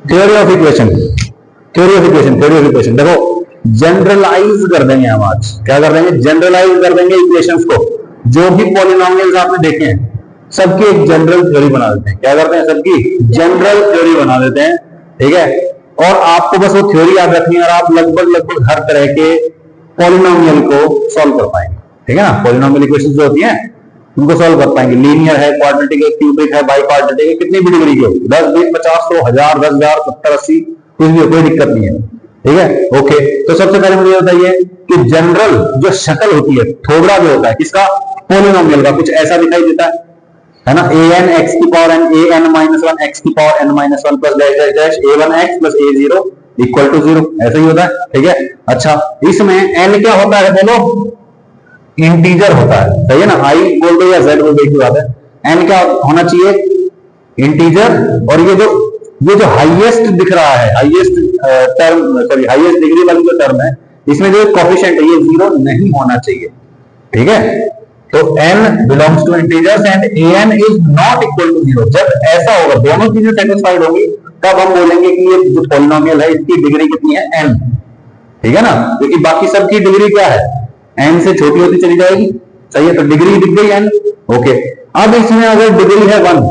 Theory of equation, theory of equation, theory of equation देखो, generalise कर देंगे हम आज। क्या कर देंगे? जनरलाइज कर देंगे इक्वेशंस को। जो भी पॉलिनोमियल्स आपने देखे हैं सबकी एक जनरल थ्योरी बना देते हैं। क्या करते हैं? सबकी जनरल थ्योरी बना देते हैं। ठीक है, और आपको बस वो थ्योरी याद रखनी है और आप लगभग लगभग हर तरह के पॉलिनोमियल को सॉल्व कर पाएंगे। ठीक है ना, पॉलिनोमियल इक्वेशंस जो होती हैं उनको सॉल्व कर पाएंगे। लीनियर है, क्वाड्रेटिक है, क्यूबिक है, बाई क्वाड्रेटिक है, कितनी भी डिग्री की हो, 10, 20, 50, 100, 1000, 10,000, 70, 80, कुछ भी हो, कोई दिक्कत नहीं है। ठीक है, ओके। तो सबसे पहले मुझे बताइए कि जनरल जो शक्ल होती है, थोबड़ा जो होता है किसका? पॉलिनोमियल का, कुछ ऐसा दिखाई देता है ना, an x की power n, an minus 1 x की power n minus 1 plus dash dash dash a1 x plus a0 equal to 0, ऐसा ही होता है। ठीक है, अच्छा, इसमें n क्या होता है बोलो? इंटीजर होता है, सही है ना, i बोल दो या z बोल दो, एक ही बात है। n क्या होना चाहिए? इंटीजर। और ये जो हाईएस्ट दिख रहा है, highest term, sorry highest degree वाली जो टर्म है, इसमें जो कोफिशिएंट है ये 0 नहीं होना चाहिए। ठीक है, तो n belongs to integers and an is not equal to 0। जब ऐसा होगा, दोनों चीजें सेटिस्फाइड होंगी, तब हम बोलेंगे कि ये जो पॉलिनोमियल है इसकी डिग्री कितनी है? n। ठीक है ना, क्योंकि बाकी सबकी डिग्री क्या है? n से छोटी होती चली जाएगी। सही है, तो डिग्री दिख गई n। ओके, अब इसमें अगर डिग्री है 1,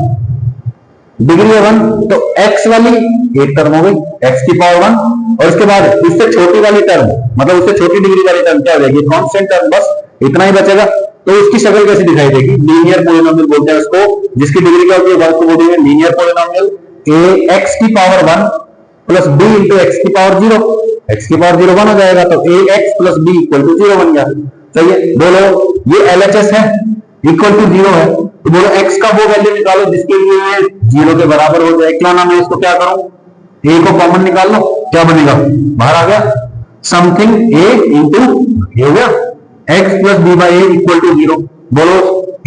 डिग्री है 1, तो x वाली एक टर्म हो गई, x की पावर 1, और इसके बाद इससे छोटी वाली टर्म, मतलब उससे छोटी डिग्री वाली टर्म क्या हो जाएगी? कांस्टेंट टर्म, बस इतना ही बचेगा। तो इसकी शक्ल कैसी दिखाई देगी? लीनियर पॉलिनोमियल बोलते हैं उसको, जिसकी डिग्री क्या होती है? 1 को बोलेंगे लीनियर पॉलिनोमियल। a x की power 1 plus b into x की पावर 0, x की पावर 0 1 हो जाएगा, तो ax plus b equal to 0 बन गया। सही है, बोलो ये LHS है, इक्वल टू 0 है, तो बोलो x का वो वैल्यू निकालो जिसके लिए 0 के बराबर हो जाए। क्या नाम है इसको? क्या करूं? a को कॉमन निकाल लो, क्या बनेगा? बाहर आ गया समथिंग a इंटू, ये हो गया x plus b by a equal to 0। बोलो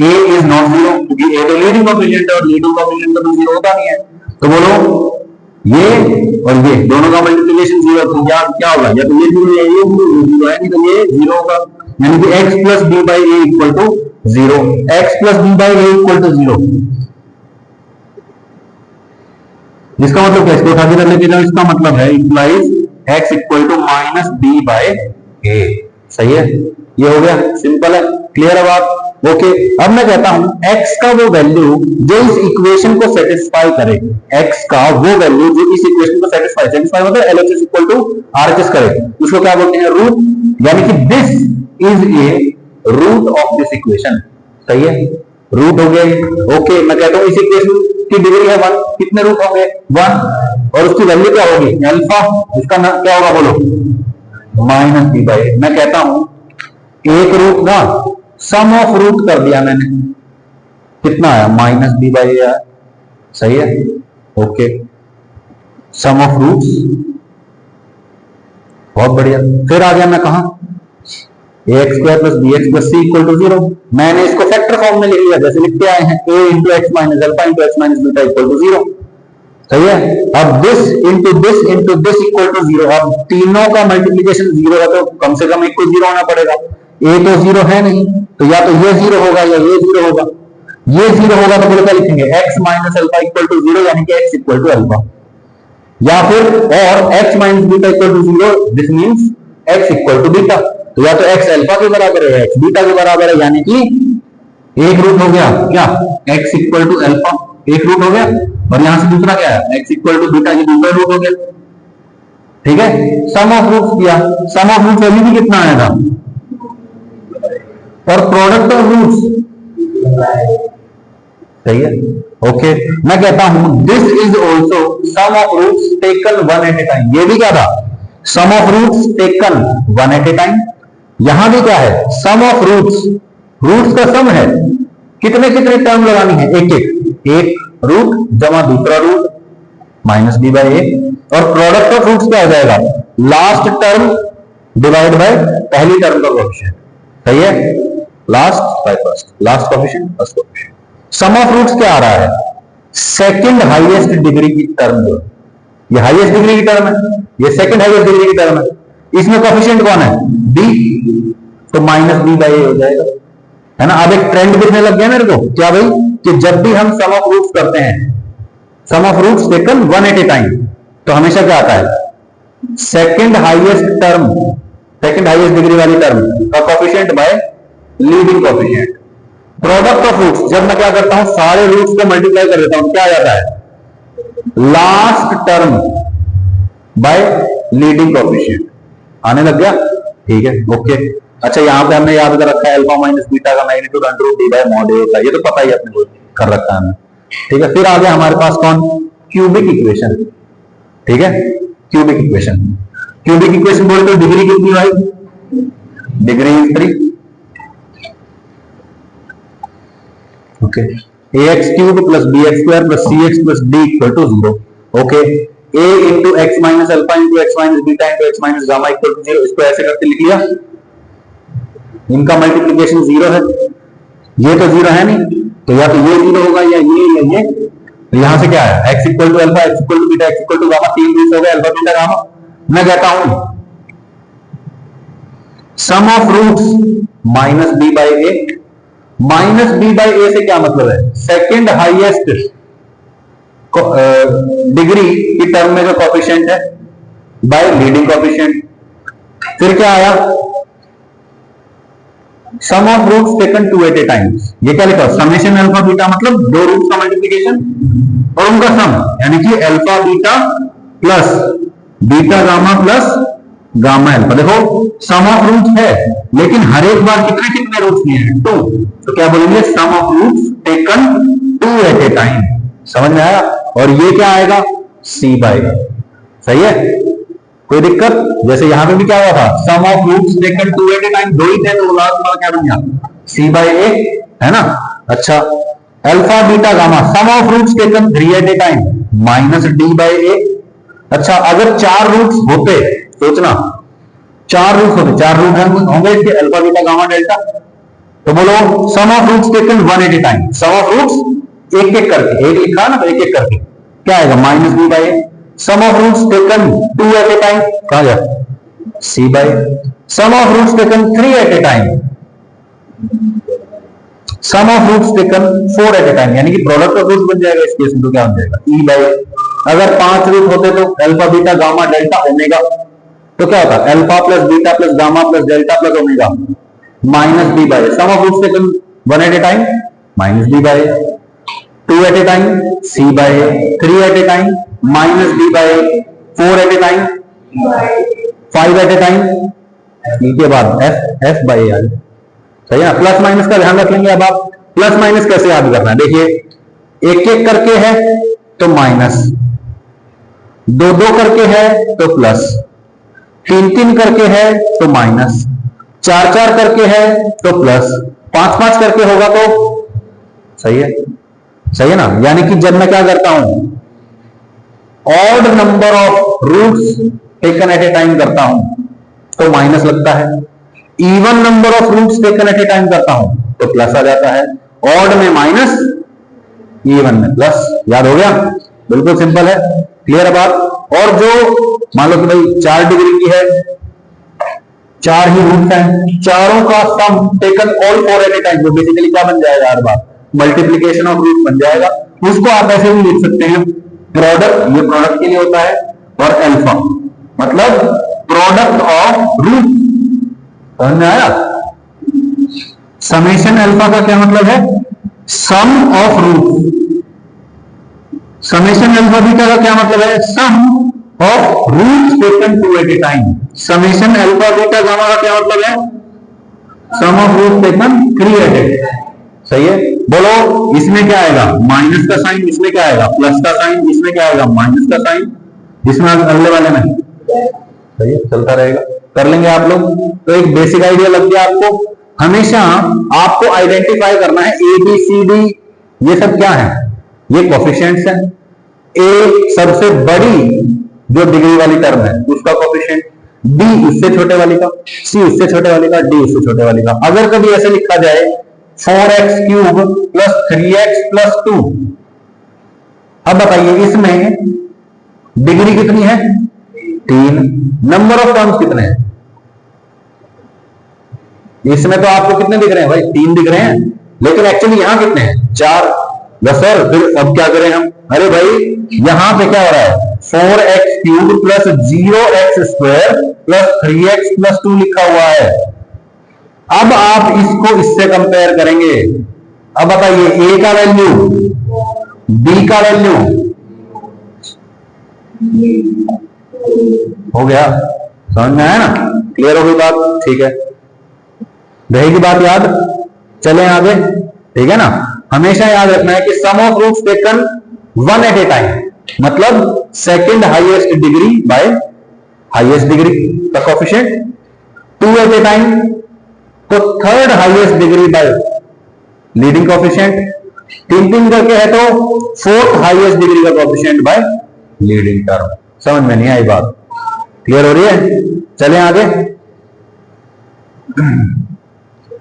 a इज नॉट 0, क्योंकि a तो लीडिंग कोएफिशिएंट है और लीडिंग कोएफिशिएंट तो 0 होता नहीं है। तो बोलो ये और ये दोनों का मल्टीप्लिकेशन 0, तो क्या होगा? या तो ये 0 है, ये 0 है, नहीं तो ये 0 होगा। यानी कि x plus b by a equal to 0, x plus b by a equal to 0। इसका मतलब क्या? इसको उठा के लेके जाओ, इसका मतलब है implies x equal to minus b by a। सही है, ये हो गया, सिंपल है, क्लियर है बात? ओके, अब मैं कहता हूं x का वो वैल्यू जो इस इक्वेशन को सेटिस्फाई करे, x का वो वैल्यू जो इस इक्वेशन को सेटिस्फाई मतलब LHS इक्वल टू RHS करे, उसको क्या बोलते हैं? रूट। यानी कि this is a root of this equation. सही है, रूट हो गया। ओके, मैं कहता हूं इस इक्वेशन की डिग्री है 1, कितने रूट होंगे? 1, और उसकी वैल्यू क्या होगी? अल्फा। इसका नाम क्या होगा बोलो? Minus b by. मैं कहता हूं एक रूट ना सम ऑफ रूट कर दिया मैंने, कितना आया? माइनस b बाई आया। सही है, ओके, सम ऑफ रूट्स, बहुत बढ़िया। फिर आ गया मैं कहा? ax square plus bx plus c equal to 0। मैंने इसको फैक्टर फॉर्म में लिख लिया, जैसे लिखते आए हैं a into x minus alpha into x minus beta equal to 0। सही है, अब this into this equal to 0। अब तीनों का मल्टीप्लीकेशन 0 है, तो कम से कम एक को 0 होना पड़ेगा। a तो 0 है नहीं, तो या तो ये 0 होगा या ये 0 होगा। ये 0 होगा तो बोलो क्या लिखेंगे? x minus alpha equal to 0, यानी कि x इक्वल टू अल्फा, या फिर और x minus beta equal to 0, this means x equal to beta. तो या तो x अल्फा के बराबर है, x बीटा के बराबर है, यानी कि एक रूट हो गया क्या? x इक्वल टू अल्फा, एक रूट हो गया, और यहां से दूसरा क्या है? x इक्वल टू बीटा, ये दूसरा रूट हो गया। ठीक है, सम ऑफ रूट्स किया, सम ऑफ रूट्स वैल्यू भी कितना आया था? और प्रोडक्ट ऑफ रूट्स। सही है, ओके। मैं कहता हूं this is also sum of roots taken one at a time. ये भी क्या था? Sum of roots taken one at a time. यहां भी क्या है? सम ऑफ रूट्स, रूट्स का सम है, कितने कितने टर्म लगानी है? एक रूट जमा दूसरा root minus b by A, और प्रोडक्ट ऑफ रूट्स क्या हो जाएगा? लास्ट टर्म डिवाइड बाय पहली टर्म का कोएफिशिएंट। सही है, last by first, last coefficient first coefficient. Sum of roots क्या आ रहा है? सेकंड हाईएस्ट डिग्री की टर्म, जो ये हाईएस्ट डिग्री की टर्म है, ये सेकंड हाईएस्ट डिग्री की टर्म है, इसमें कोएफिशिएंट कौन है? b, तो माइनस b बाई ए हो जाएगा, है ना। अब एक ट्रेंड दिखने लग गया मेरे को, क्या भाई? कि जब भी हम सम ऑफ रूट्स करते हैं, sum of roots taken one at a time, तो हमेशा क्या आता है, second highest term, second highest degree वाली टर्म का coefficient by leading coefficient. Product of roots, जब मैं क्या करता हूं, सारे रूट्स को मल्टीप्लाई कर देता हूं, क्या आ जाता है, last term bye leading coefficient. आने लग गया, ठीक है, ओके। अच्छा, यहां पे हमने याद कर रखा है अल्फा माइनस बीटा का magnitude under root D by mod A होता है, ये तो पता ही अपने को कर रखा है हमने, ठीक है। फिर आ गया हमारे पास कौन, क्यूबिक इक्वेशन, ठीक है, क्यूबिक इक्वेशन। क्यूबिक इक्वेशन बोले तो डिग्री कितनी भाई, degree is 3, okay. ax cube plus bx square plus cx plus d equal to 0, okay. a into x minus alpha into x minus beta into x minus gamma equal to 0, इसको ऐसे करके लिख लिया। इनका multiplication 0 है, ये तो 0 है नहीं, तो या तो ये 0 होगा या ये। तो यहां से क्या है, x equal to alpha, x equal to beta, x equal to gamma, 3 roots हो गए अल्फा बीटा गामा। मैं कहता हूं sum of roots minus B by A. Minus B by A से क्या मतलब है, सेकंड हाईएस्ट डिग्री की टर्म में जो कोफिशिएंट है बाय लीडिंग कोफिशिएंट। फिर क्या आया, sum of roots taken 2 at a time. ये क्या लिखा, समेशन अल्फा बीटा मतलब दो रूट्स का मल्टीप्लिकेशन और उनका सम, यानी कि alpha beta plus beta gamma plus gamma alpha. देखो सम ऑफ रूट्स है, लेकिन हर एक बार कितने कितने रूट्स लिए हैं, 2, तो क्या बोलेंगे, sum of roots taken 2 at a time. समझ में आया। और ये क्या आएगा, c बाय, सही है, कोई दिक्कत। जैसे यहां पे भी क्या हुआ था, sum of roots taken 2 at a time, दो ही थे, तो लास्ट वाला क्या बन गया, c बाय ए, है ना। अच्छा, alpha beta gamma, sum of roots taken 3 at a time minus d by A. अच्छा, अगर 4 रूट्स होते, सोचना 4 रूट्स होते, 4 रूट होंगे इसके, अल्फा बीटा गामा डेल्टा, तो बोलो sum of roots taken 1 at a time. Sum of roots एक एक करके, एक लिखा ना, तो एक एक करके क्या आएगा, minus B by. Sum of roots taken 2 at a time, कहां गया, C by. Sum of roots taken 3 at a time, sum of roots taken 4 at a time, यानी कि प्रोडक्ट ऑफ रूट्स बन जाएगा इस केस में, तो क्या बन जाएगा, ई बाई। अगर 5 रूट होते तो alpha beta gamma delta omega, तो क्या होता है, alpha plus beta plus gamma plus delta plus omega minus B by. Sum of roots taken 1 at a time minus B by, 2 at a time C by, 3 at a time minus B by, 4 at a time 5 at a time, के बाद F by आ जाए, सही है। Plus minus का ध्यान रख लेंगे। अब आप प्लस माइनस कैसे याद करना है, देखिए एक एक करके है तो माइनस, दो दो करके है तो प्लस, 3 करके है तो माइनस, 4 करके है तो प्लस, 5 करके होगा तो सही है, सही है ना। यानी कि जब मैं क्या करता हूं, odd number of roots taken at a time करता हूं तो माइनस लगता है, even number of roots taken at a time करता हूं तो प्लस आ जाता है। ऑड में माइनस, इवन में प्लस। याद हो गया, बिल्कुल सिंपल है, क्लियर है बात। और जो मान लो कि भाई 4 डिग्री की है, 4 ही रूट्स हैं, चारों का sum taken all 4 at a time, जो बेसिकली क्या बन जाएगा, हर बार मल्टीप्लीकेशन ऑफ रूट बन जाएगा। उसको आप ऐसे भी लिख सकते हैं, प्रोडक्ट, ये प्रोडक्ट के लिए होता है, और अल्फा मतलब प्रोडक्ट ऑफ रूट। समझ में आया। समेशन अल्फा का क्या मतलब है, sum of root. Summation alpha beta का क्या मतलब है, sum of roots taken 2 at a time. Summation alpha beta gamma का क्या मतलब है, sum of roots taken 3 at a time. सही है, बोलो इसमें क्या आएगा, माइनस का साइन, इसमें क्या आएगा, प्लस का साइन, इसमें क्या आएगा, माइनस का साइन, इसमें अगले वाले में। सही है, चलता रहेगा, कर लेंगे आप लोग। तो एक बेसिक आइडिया लग गया आपको। हमेशा आपको आइडेंटिफाई करना है ए बी सी डी ये सब क्या है, ये कोफिशिएंट्स हैं। ए सबसे बड़ी जो डिग्री वाली टर्म है उसका कोफिशिएंट, बी उससे छोटे वाली का, सी उससे छोटे वाली का, डी उससे छोटे वाली का। अगर कभी ऐसे लिखा जाए 4x cube plus 3x plus 2, अब बताइए इसमें डिग्री कितनी है, 3, नंबर ऑफ टर्म्स कितने हैं, इसमें तो आपको कितने दिख रहे हैं भाई, 3 दिख रहे हैं, लेकिन एक्चुअली यहां कितने हैं, 4। सर फिर अब क्या करें हम, अरे भाई यहां पे क्या हो रहा है, 4x³ plus 0x² plus 3x+2 लिखा हुआ है। अब आप इसको इससे कंपेयर करेंगे। अब बताइए a का वैल्यू, b का वैल्यू हो गया, समझ में आया ना? क्लियर हो गई बात? ठीक है, रहेगी बात याद? चलें आगे, ठीक है ना? हमेशा याद रखना है कि sum of roots taken one at a time, मतलब second highest degree by highest degree का coefficient, two at a time तो third highest degree by leading coefficient, तीन तीन करके है तो फोर्थ हाईएस्ट डिग्री का कोएफिशिएंट बाय लीडिंग टर्म। समझ में नहीं आई बात? क्लियर हो रही है? चलें आगे।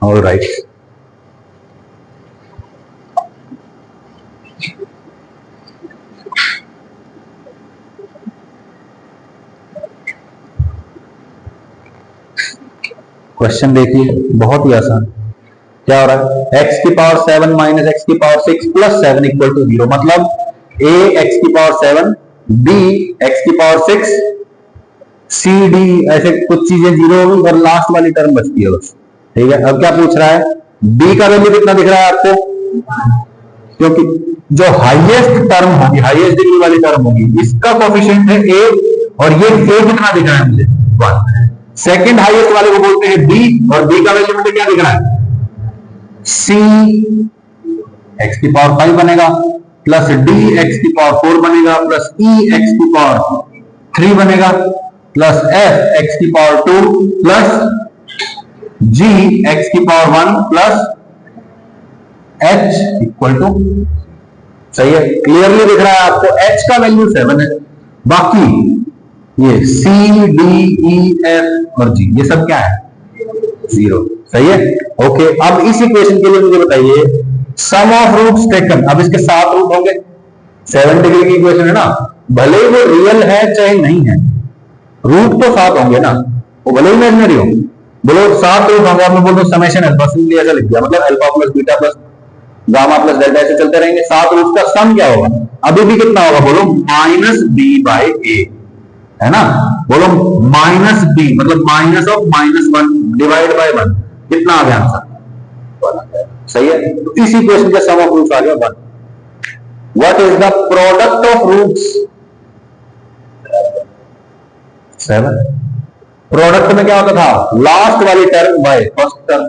ऑलराइट, क्वेश्चन देखिए, बहुत ही आसान। क्या हो रहा है? x की पावर 7 माइनस x की पावर 6 प्लस 7 इक्वल टू 0, मतलब a x की पावर 7, b x की पावर 6, c d ऐसे कुछ चीजें जीरो होगी और लास्ट वाली टर्म बचती है बस। ठीक है, अब क्या पूछ रहा है? b का वैल्यू कितना दिख रहा है आपको? क्योंकि जो हाईएस्ट टर्म होगी, हाईएस्ट डिग्री वाली टर्म होगी, इसका कोएफिशिएंट है a और ये a कितना दिख रहा है मुझे? 1। सेकंड हाईएस्ट वाले को बोलते हैं b और b का वैल्यू मुझे क्या दिख रहा है? c x की पावर 5 बनेगा प्लस d x की पावर 4 बनेगा प्लस e x की पावर 3 बनेगा प्लस f x की पावर 2 प्लस g x की power 1 plus h equal to, सही है, क्लियरली दिख रहा है आपको। h का वैल्यू 7 है, बाकी ये c d e f और g ये सब क्या है? 0। सही है, ओके। अब इस इक्वेशन के लिए मुझे बताइए सम ऑफ रूट्स टेकन। अब इसके 7 रूट होंगे, 7 डिग्री की इक्वेशन है ना, भले ही वो रियल है चाहे नहीं है, रूट तो 7 होंगे ना, वो भले ही इमेजिनरी हो। बोलो 7 रूट होंगे, आपने बोलो समेशन अल्फा, सिंपली ऐसा लिख दिया, मतलब alpha plus beta plus gamma plus delta ऐसे चलते रहेंगे। 7 रूट का सम क्या होगा? अभी भी कितना होगा? बोलो माइनस बी बाई ए, है ना? बोलो माइनस बी मतलब माइनस ऑफ -1 डिवाइड बाय 1, कितना आ गया आंसर? सही है, तो इस इक्वेशन का सम ऑफ रूट्स आ गया 1। What is the product of roots? 7। Product में क्या होता था? लास्ट वाली टर्म बाय फर्स्ट टर्म।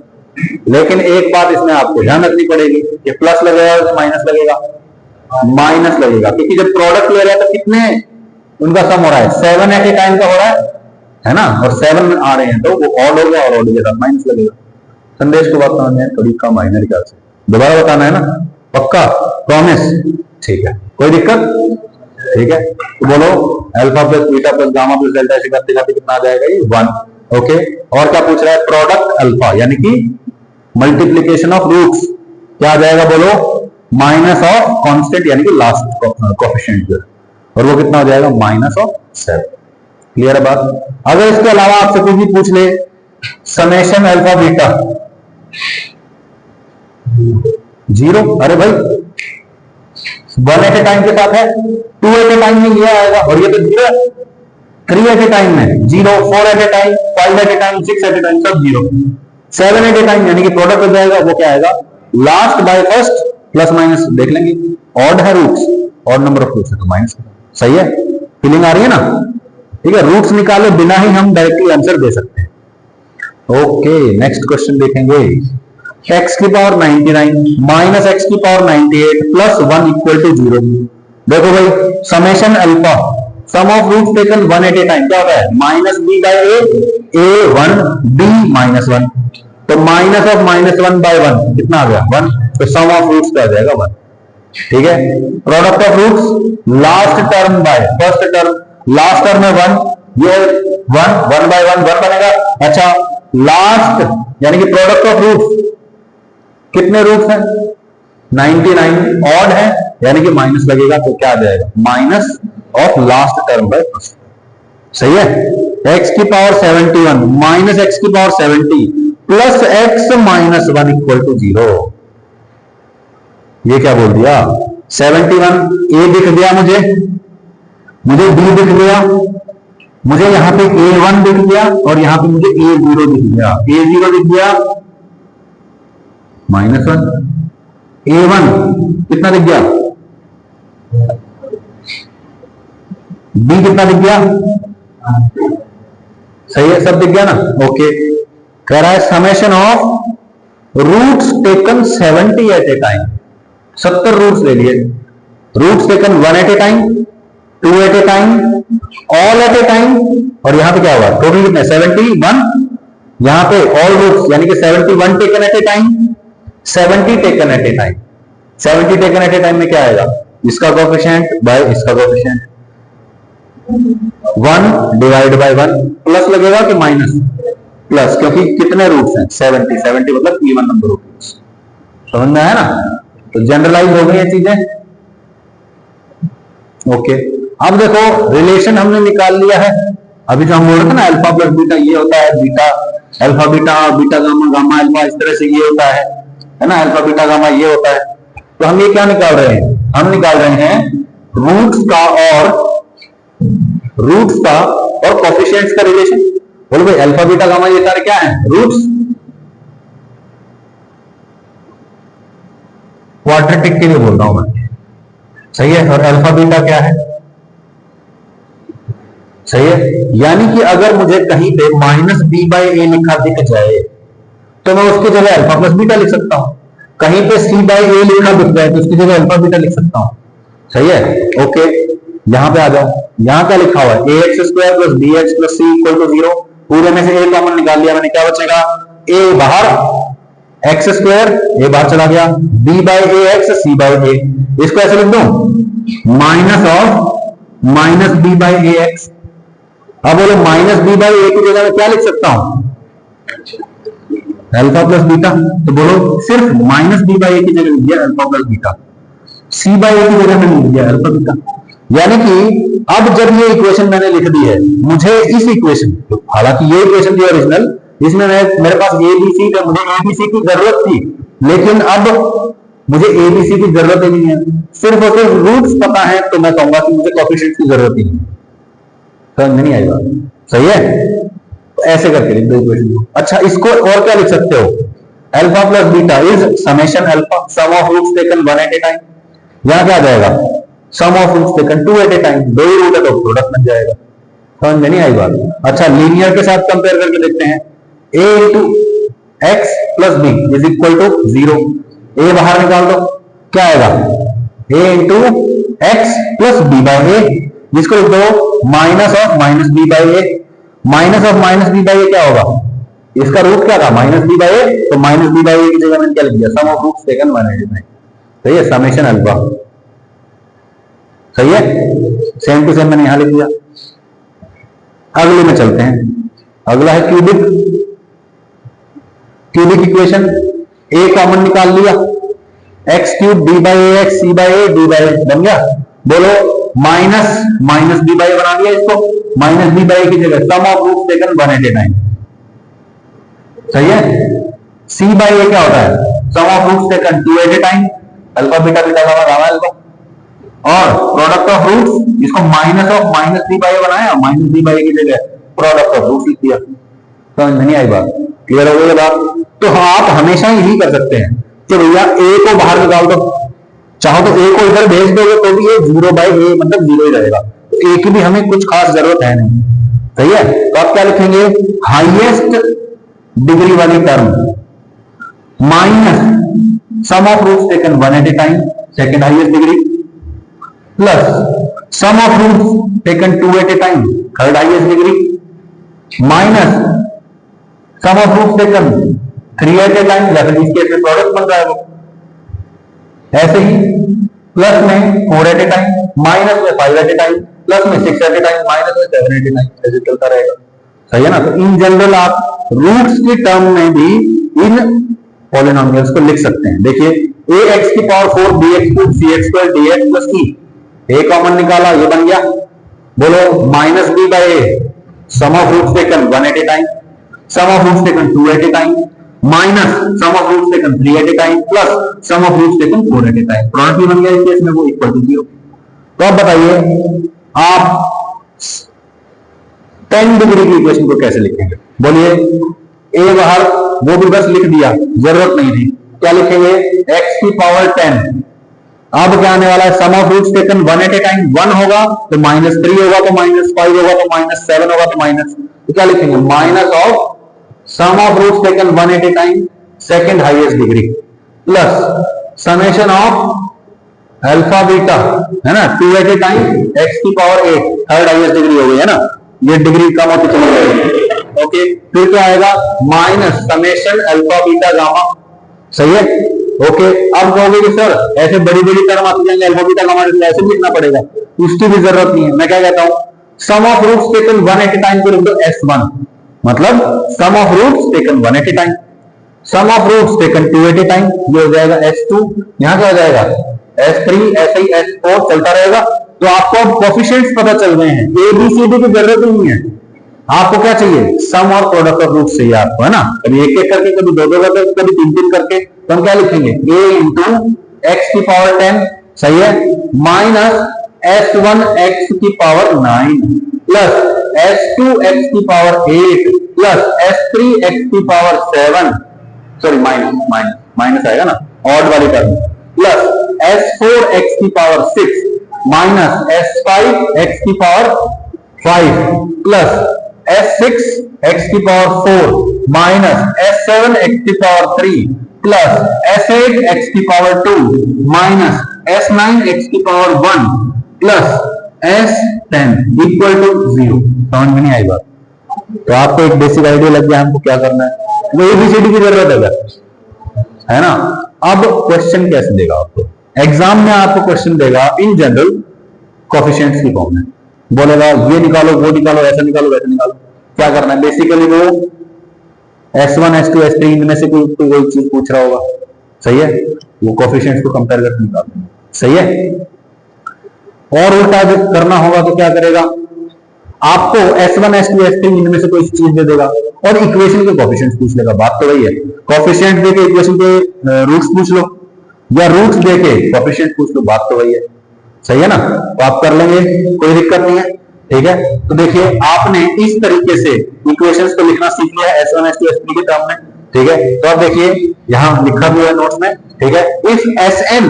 लेकिन एक बात इसमें आपको ध्यान रखनी पड़ेगी कि प्लस लगेगा या माइनस लगेगा? माइनस लगेगा, क्योंकि जब प्रोडक्ट ले रहा है तो कितने उनका सम हो रहा है? 7 एट ए टाइम का हो रहा है ना, और 7 आ रहे हैं तो वो ऑड हो गया और ऑड के साथ माइनस लगेगा। संदेश को बात समझ में थोड़ी कम आई मेरे ख्याल से, दोबारा बताना है ना? पक्का? प्रॉमिस? ठीक है, कोई दिक्कत? ठीक है, तो बोलो alpha plus beta plus gamma plus delta ऐसे करते करते कितना आ जाएगा? ये 1। ओके, और क्या पूछ रहा है? प्रोडक्ट अल्फा यानी कि मल्टीप्लीकेशन ऑफ रूट्स क्या आ जाएगा? बोलो माइनस ऑफ कांस्टेंट यानी कि लास्ट कोएफिशिएंट, और वो कितना हो जाएगा? Minus of 7। क्लियर है बात? अगर इसके अलावा आपसे कुछ भी पूछ ले, समेशन अल्फा बीटा 0, अरे भाई 1 एट ए टाइम के साथ है, 2 एट ए टाइम में ये आएगा और ये तो 0 है, 3 एट ए टाइम में 0, 4 at a time, 5 at a time, 6 at a time सब 0, 7 एट ए टाइम यानी कि प्रोडक्ट हो जाएगा, वो क्या आएगा? Last by first plus minus देख लेंगे, ऑड है roots, odd number of roots है तो माइनस। सही है, फीलिंग आ रही है ना? ठीक है, रूट्स निकाले बिना ही हम डायरेक्टली आंसर दे सकते हैं। ओके, नेक्स्ट क्वेश्चन देखेंगे। x की पावर 99 माइनस x की पावर 98 प्लस 1 इक्वल टू 0। देखो भाई, summation alpha sum of roots taken 1 at a time क्या होता है? Minus B by A 1 b minus 1, तो माइनस ऑफ -1 बाय 1 कितना आ गया? 1। तो सम ऑफ रूट्स का आ जाएगा 1। ठीक है, product of roots last term by first term, last term में 1, ये 1 बाय 1 1 बनेगा। अच्छा, लास्ट यानी कि प्रोडक्ट ऑफ रूट्स कितने रूट्स हैं? 99, ऑड है यानी कि माइनस लगेगा, तो क्या आ जाएगा? Minus of last term by first. सही है, x की पावर 71 माइनस x की power 70 plus x minus 1 equal to 0। ये क्या बोल दिया? 71 ए दिख गया मुझे, मुझे बी दिख गया, मुझे यहां पे A1 दिख गया और यहां पे मुझे A0 दिख गया। A0 दिख गया -1, A1 कितना दिख गया, B कितना दिख गया, सही है, सब दिख गया ना। ओके, कह रहा है summation of roots taken 70 at a time, 70 roots ले लिए, roots taken 1 at a time, 2 at a time, all at a time, और यहां पे क्या होगा, टोटल कितने 71, यहां पे ऑल रूट्स यानी कि 71 taken at a time, 70 taken at a time. 70 taken at a time में क्या आएगा, इसका कोएफिशिएंट बाय इसका कोएफिशिएंट, 1 डिवाइड बाय 1, प्लस लगेगा कि माइनस, प्लस, क्योंकि कितने रूट्स हैं 70, 70 मतलब इवन नंबर ऑफ रूट्स। समझ में आया ना, तो जनरलाइज हो गई ये चीजें। ओके, अब देखो रिलेशन हमने निकाल लिया है। अभी जो हम बोल रहे थे ना अल्फा प्लस बीटा ये होता है, beta alpha beta, beta gamma, gamma alpha, इस तरह से ये होता है ना, अल्फा बीटा गामा ये होता है। तो हम ये क्या निकाल रहे हैं, हम निकाल रहे हैं रूट्स का और कोएफिशिएंट्स का रिलेशन। बोलो भाई अल्फा बीटा गामा ये सारे क्या है, रूट्स। क्वाड्रेटिक के लिए बोल रहा हूं मैं, सही है। और अल्फा बीटा क्या है, सही है। यानी कि अगर मुझे कहीं पे -b/a लिखा दिख जाए तो मैं उसकी जगह अल्फा प्लस बीटा लिख सकता हूं। कहीं पे c/a लिखा दिख जाए तो उसकी जगह अल्फा बीटा लिख सकता हूं, सही है। ओके, यहां पे आ जाओ, यहां क्या लिखा हुआ है, ax² + bx + c = 0। पूरे में से a कॉमन निकाल लिया मैंने, क्या बचेगा, a बाहर, x² a बाहर चला गया, b/ax c/a, इसको ऐसे लिख दूं -b/ax। अब बोलो -b/a की जगह में क्या लिख सकता हूं, अल्फा प्लस बीटा। तो बोलो सिर्फ -b/a की जगह लिख दिया अल्फा प्लस बीटा, c/a की जगह में लिख दिया अल्फा बीटा। यानी कि अब जब ये इक्वेशन मैंने लिख दी है, मुझे इस इक्वेशन, हालांकि ये इक्वेशन थी ओरिजिनल, इसमें मेरे पास ABC था, मुझे ABC की जरूरत थी, लेकिन अब मुझे ABC की जरूरत ही नहीं है, सिर्फ और सिर्फ रूट्स पता है, तो मैं कहूंगा कि मुझे कोएफिशिएंट्स की जरूरत ही नहीं। समझ में नहीं आएगा, सही है। तो ऐसे करके लिख दो इक्वेशन को। अच्छा, इसको और क्या लिख सकते हो, alpha plus beta is summation alpha sum of roots taken 1 at a time. यहां क्या आ जाएगा, sum of roots taken 2 at a time, दो ही रूट है तो प्रोडक्ट बन जाएगा। समझ में नहीं आई बात। अच्छा, लीनियर के साथ कंपेयर करके देखते हैं, a into x plus b is equal to 0। a बाहर निकाल दो, क्या आएगा, a into x plus b/a, जिसको लिख दो minus of -b/a। Minus of -b/a क्या होगा, इसका रूट क्या था -b/a, तो -b/a की जगह मैंने क्या लिख दिया, sum of roots taken 1 at a time. सही है, समेशन अल्फा, सही है, सेम टू सेम मैंने यहां लिख दिया। अगले में चलते हैं, अगला है क्यूबिक इक्वेशन। a कॉमन निकाल लिया, x³ b/ax c/a d/a बन गया। बोलो -b/a बना दिया इसको, -b/a की जगह sum of roots taken 1 at a time. सही है, c/a क्या होता है, sum of roots taken 2 at a time, alpha beta beta gamma gamma alpha, और प्रोडक्ट ऑफ रूट्स, इसको माइनस ऑफ -b/a बनाया, -b/a की जगह प्रोडक्ट ऑफ रूट्स लिख दिया। समझ में नहीं आई बात, क्लियर हो गई बात। तो आप हमेशा यही कर सकते हैं कि भैया a को बाहर निकाल दो, चाहो तो a को इधर भेज दोगे तो भी ये 0/a मतलब 0 ही रहेगा, तो a की भी हमें कुछ खास जरूरत है नहीं। सही है, तो आप क्या लिखेंगे, हाईएस्ट डिग्री वाली term minus sum of roots taken 1 at a time, second highest degree, plus sum of roots taken 2 at a time, third highest degree, minus sum of roots taken 3 at a time, या फिर इस case में product बन रहा है वो, ऐसे ही plus में 4 एट ए टाइम, माइनस में 5 एट ए टाइम, प्लस में 6 एट ए टाइम, माइनस में 7 एट ए टाइम, ऐसे चलता रहेगा। सही है ना। तो इन जनरल आप रूट्स की टर्म में भी इन पॉलिनोमियल्स को लिख सकते हैं। देखिए ax⁴ bx³ cx² dx + e, a common निकाला, ये बन गया। बोलो -b/a sum of roots taken 1 at a time, sum of roots taken 2 at a time, minus sum of roots taken 3 at a time, plus sum of roots taken 4 at a time, product भी बन गया इस case में, वो equal to 0। तो अब बताइए आप 10 डिग्री की इक्वेशन को कैसे लिखेंगे? बोलिए। ए बाहर, वो भी बस लिख दिया, जरूरत नहीं थी। क्या लिखेंगे? x की पावर 10। अब क्या आने वाला है? Sum of roots taken one at a time. 1 होगा तो -3 होगा तो -5 होगा तो -7 होगा तो माइनस, तो क्या लिखेंगे? Minus of sum of roots taken one at a time second highest degree plus summation of alpha beta, है ना, 2 एट ए टाइम x की पावर 8 थर्ड हाईएस्ट डिग्री हो गई, है ना, ये डिग्री कम होती चली जाएगी। ओके, फिर क्या आएगा? Minus summation alpha beta gamma. सही है? ओके, अब कहोगे कि सर ऐसे बड़ी बड़ी टर्म आती जाएंगे, अल्फा बीटा गामा, ऐसे भी लिखना पड़ेगा, उसकी भी जरूरत नहीं है। मैं क्या कहता हूं, sum of roots taken one at a time को लिख दो S1, मतलब sum of roots taken one at a time, sum of roots taken 2 at a time, ये हो जाएगा S2। यहां क्या हो जाएगा? S3, ऐसे ही S4 चलता रहेगा। तो आपको अब कोफिशिएंट्स पता चल गए हैं, ABCD की जरूरत नहीं है। आपको क्या चाहिए? सम और प्रोडक्ट ऑफ रूट्स चाहिए आपको, है ना। कभी एक एक करके, कभी दो दो करके, कभी तीन तीन करके, तो हम क्या लिखेंगे? a इंटू एक्स की पावर 10, सही है, माइनस S1 x की पावर 9 प्लस S2 x की पावर 8 प्लस S3 x की पावर 7, सॉरी माइनस आएगा ना, ऑड वाली टर्म, प्लस S4 x की पावर 6 माइनस S5 x की पावर 5 प्लस S6 x की पावर 4 माइनस S7 x की पावर 3 प्लस S8 x की पावर 2 माइनस S9 x की power 1 plus S10 equal to 0। समझ में नहीं आई बात? तो आपको एक बेसिक आइडिया लग गया हमको क्या करना है। वो एबीसीडी की जरूरत है ना। अब क्वेश्चन कैसे देगा आपको? एग्जाम में आपको क्वेश्चन देगा इन जनरल कोफिशिएंट्स की फॉर्म में, बोलेगा ये निकालो, वो निकालो, ऐसा निकालो, वैसा निकालो। क्या करना है? बेसिकली वो S1 S2 S3 इनमें से कोई चीज पूछ रहा होगा, सही है, वो कोफिशिएंट्स को कंपेयर करके निकालना, सही है। और उल्टा करना होगा तो क्या करेगा? आपको S1 S2 S3 इनमें से कोई चीज दे देगा और इक्वेशन के कोफिशिएंट्स पूछ लेगा। बात तो वही है, कोफिशिएंट देके इक्वेशन के रूट्स पूछ लो या रूट्स देके कोफिशिएंट पूछ लो, बात तो वही है, सही है ना। तो आप कर लेंगे, कोई दिक्कत नहीं है, ठीक है। तो देखिए आपने इस तरीके से इक्वेशंस को लिखना सीख लिया S1 S2 S3 के टर्म में, ठीक है। तो अब देखिए यहां लिखा भी है नोट्स में, ठीक है। If Sn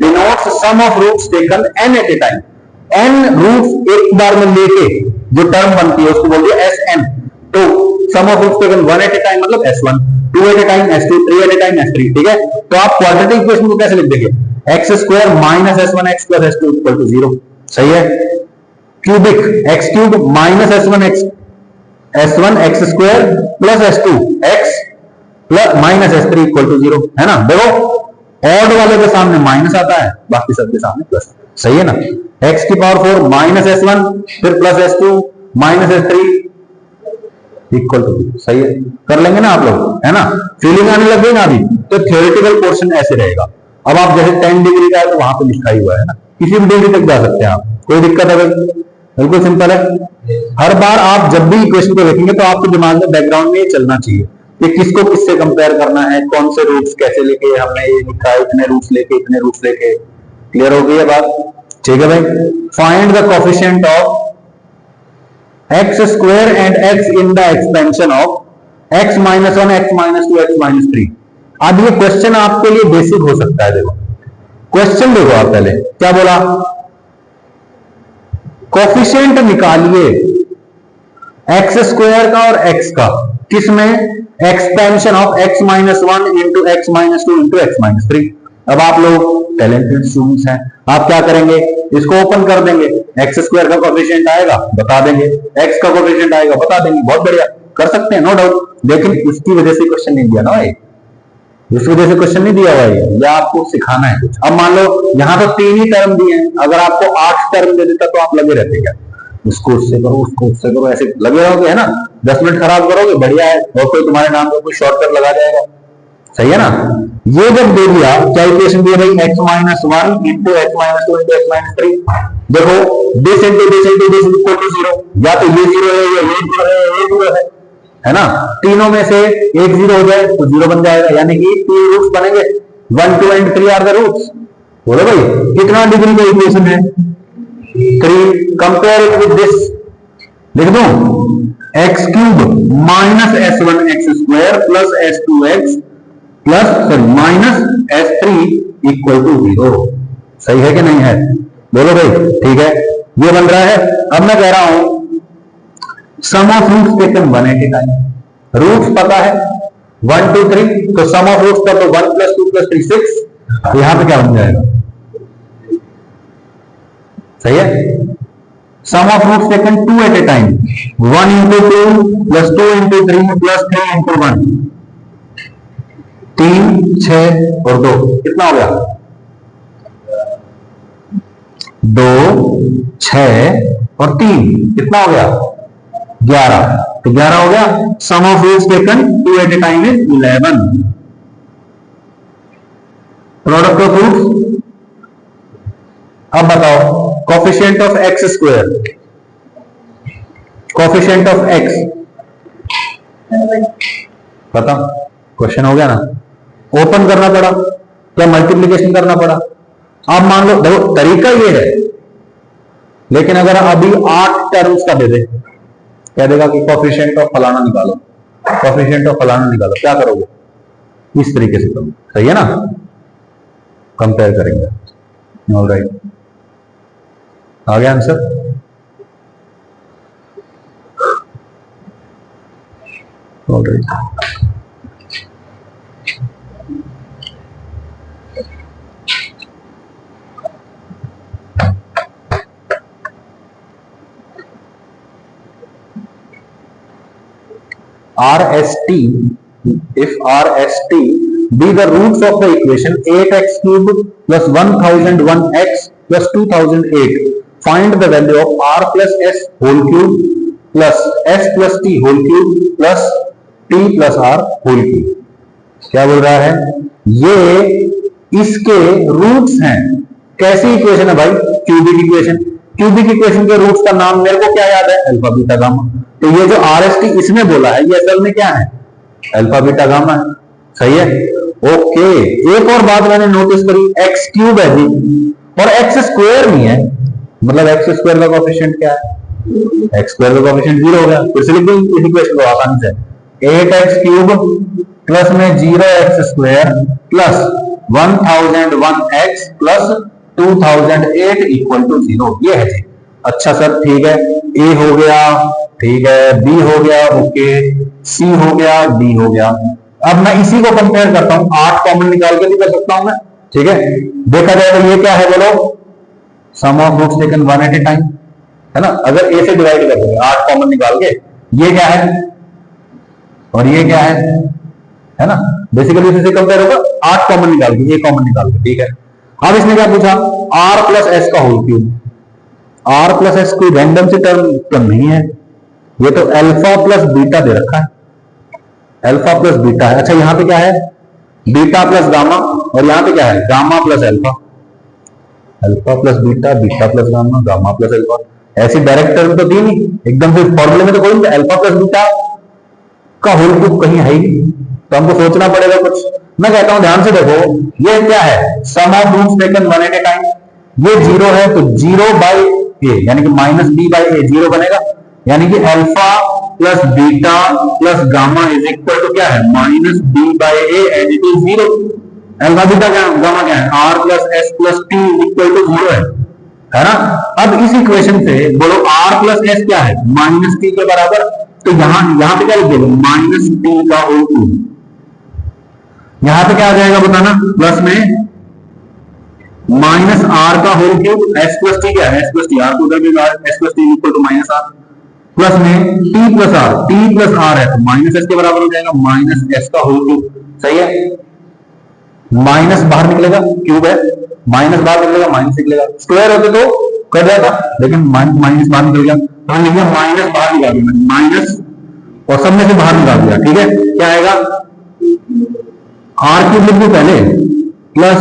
denotes sum of roots taken n at a time, n roots एक बार में लेके जो टर्म बनती है उसको बोलते हैं Sn। तो sum of roots taken one at a time मतलब S1, 2 at a time S2, 3 at a time S3, ठीक है। तो आप क्वाड्रेटिक इक्वेशन को कैसे लिख देंगे? X square minus S1 x plus S2 equal to 0, सही है। Cubic x cube minus S1 x square plus S2 x plus minus S3 equal to 0, है ना। देखो ऑड वाले के सामने माइनस आता है, बाकी सबके सामने प्लस, सही है ना। x की पावर 4 माइनस S1 फिर plus S2 minus S3 equal to, सही है। कर लेंगे ना आप लोग, है ना। फीलिंग आने लग गई ना अभी, तो थ्योरेटिकल पोर्शन ऐसे रहेगा। अब आप जैसे 10 डिग्री का है तो वहां पे लिखा ही हुआ है ना, किसी भी डिग्री तक जा सकते हैं आप, कोई दिक्कत है? बिल्कुल सिंपल है। हर बार आप जब भी इक्वेशन को लिखेंगे तो आपके दिमाग में बैकग्राउंड में ये चलना चाहिए कि किसको किससे कंपेयर करना है, कौन से रूट्स कैसे लेके हमने ये लिखा है, इतने रूट्स लेके, इतने रूट्स लेके। क्लियर हो गई है बात? ठीक है भाई। Find the coefficient of x square and x in the expansion of x minus 1 x minus 2 x minus 3। अब ये क्वेश्चन आपके लिए बेसिक हो सकता है। देखो क्वेश्चन देखो आप पहले क्या बोला, कोफिशिएंट निकालिए एक्स स्क्वायर का और एक्स का, किसमें? Expansion of x minus 1 into x minus 2 into x minus 3। अब आप लोग टैलेंटेड स्टूडेंट्स हैं, आप क्या करेंगे? इसको ओपन कर देंगे, एक्स स्क्वायर का कोफिशिएंट आएगा बता देंगे, एक्स का कोफिशिएंट आएगा बता देंगे। बहुत बढ़िया, कर सकते हैं, नो डाउट। लेकिन उसकी वजह से क्वेश्चन नहीं दिया ना भाई, उस वजह से क्वेश्चन नहीं दिया हुआ है, या आपको सिखाना है कुछ। अब मान लो यहां तो 3 ही टर्म दिए हैं, अगर आपको 8 टर्म दे देता तो आप लगे रहते क्या? उसको उससे करो, उसको उससे करो, ऐसे लगे रहोगे, है ना। 10 मिनट खराब करोगे, बढ़िया है, और कोई तुम्हारे नाम का कोई शॉर्टकट लगा जाएगा, सही है ना। ये जब दे दिया, क्या इक्वेशन दिया भाई? X minus 1 into x minus 2 into x minus 3। देखो this into this into this equal to 0, या तो ये 0 है, या ये 0 है, ये 0 है ना। तीनों में से एक 0 हो जाए तो 0 बन जाएगा, यानी कि 3 रूट्स बनेंगे। 1 2 एंड 3 आर द रूट्स। बोलो भाई कितना डिग्री का इक्वेशन है? 3 कंपेयर इट विद दिस, लिख दो x cube minus s one x square plus s two x plus minus s three equal to 0। सही है कि नहीं है? बोलो भाई। ठीक है, ये बन रहा है। अब मैं कह रहा हूं sum of roots taken 1 at a time. Roots पता है 1 2 3, तो सम ऑफ रूट्स का तो 1 + 2 + 3 6। तो यहां पे क्या बन जाएगा? सही है, sum of roots taken 2 at a time 1 × 2 + 2 × 3 + 3 × 1, 3 6 और 2 कितना हो गया? 2 6 और 3 कितना हो गया? 11। तो 11 हो गया। Sum of roots taken 2 at a time is 11। Product of roots, अब बताओ coefficient of X square, coefficient of X बताओ। क्वेश्चन हो गया ना? ओपन करना पड़ा या मल्टीप्लीकेशन करना पड़ा? आप मान लो, देखो तरीका ये है, लेकिन अगर अभी 8 टर्म्स का दे दे, कह देगा कि कोफिशिएंट ऑफ फलाना निकालो, कोफिशिएंट ऑफ फलाना निकालो, क्या करोगे? इस तरीके से करो। सही है ना? कंपेयर करेंगे। ऑलराइट, आ गया answer? Alright, RST, if RST be the roots of the equation 8x³ plus 1001x plus 2008, find the value of r plus s whole cube plus s plus t whole cube plus t plus r whole cube। क्या बोल रहा है? ये इसके roots हैं। कैसी equation है भाई? Cubic equation. क्यूबिक इक्वेशन के रूट्स का नाम मेरे को क्या याद है? Alpha beta gamma. तो ये जो RST इसने बोला है, ये असल में क्या है? अल्फा बीटा गामा है। सही है? ओके। एक और बात मैंने नोटिस करी, एक्स क्यूब है जी और एक्स स्क्वायर नहीं है, मतलब एक्स स्क्वायर का कोएफिशिएंट क्या है? एक्स स्क्वायर का कोएफिशिएंट 0 हो गया। फिर से लिख दो इस इक्वेशन को आसानी से, 8x³ प्लस में 0x² plus 1001x plus 2008 equal to 0। ये है जी। अच्छा सर, ठीक है, ए हो गया, ठीक है, बी हो गया, ओके, सी हो गया, डी हो गया। अब मैं इसी को कंपेयर करता हूं, 8 कॉमन निकाल के भी कर सकता हूं मैं। ठीक है, देखा जाए तो ये क्या है बोलो? Sum of roots taken 1 at a time, है ना? अगर ए से डिवाइड कर देंगे 8 कॉमन निकाल के, ये क्या है और ये क्या है ना? बेसिकली इसे कंपेयर होगा 8 कॉमन निकाल के, ए कॉमन निकाल के। ठीक है, अब इसने क्या पूछा? r प्लस एस का whole cube. r plus s कोई रैंडम सी टर्म नहीं है, ये तो अल्फा प्लस बीटा दे रखा है, अल्फा प्लस बीटा है। अच्छा, यहां पे क्या है? बीटा प्लस गामा, और यहां पे क्या है? Gamma plus alpha, alpha plus beta, beta plus gamma, gamma plus alpha. ऐसी डायरेक्ट टर्म तो थी नहीं, एकदम से फॉर्मूले में तो कोई नहीं, अल्फा प्लस बीटा का होल क्यूब कहीं है ही नहीं, तो हमको सोचना पड़ेगा कुछ। मैं कहता हूं ध्यान से देखो, ये क्या है? Sum of roots taken 1 at a time. ये 0 है तो 0/a यानी कि -b/a 0 बनेगा, यानी कि alpha plus beta plus gamma is equal to क्या है? -b/a and it is 0। Alpha beta क्या, गामा क्या है? r plus s plus T equal to 0 है ना? अब इस इक्वेशन से बोलो r प्लस एस क्या है? -t के बराबर। तो यहां पे क्या लिख दोगे? -t का होल क्यूब। यहां पे क्या आ जाएगा बताना? प्लस में माइनस आर का whole cube, S plus T क्या है? एस प्लस टी, आर को उधर भी S plus T equal to minus R, plus में T plus R, T plus R है तो माइनस एस के बराबर हो जाएगा, माइनस एस का होल क्यूब। सही है? माइनस बाहर निकलेगा, क्यूब है, माइनस बाहर निकलेगा, माइनस निकलेगा। स्क्वायर होते तो कर जाता, लेकिन माइनस बाहर निकल गया, तो लिखिए माइनस बाहर निकाल दिया, माइनस और सब में से बाहर निकाल दिया। ठीक है, क्या आएगा? आर क्यूब लिख दो पहले, plus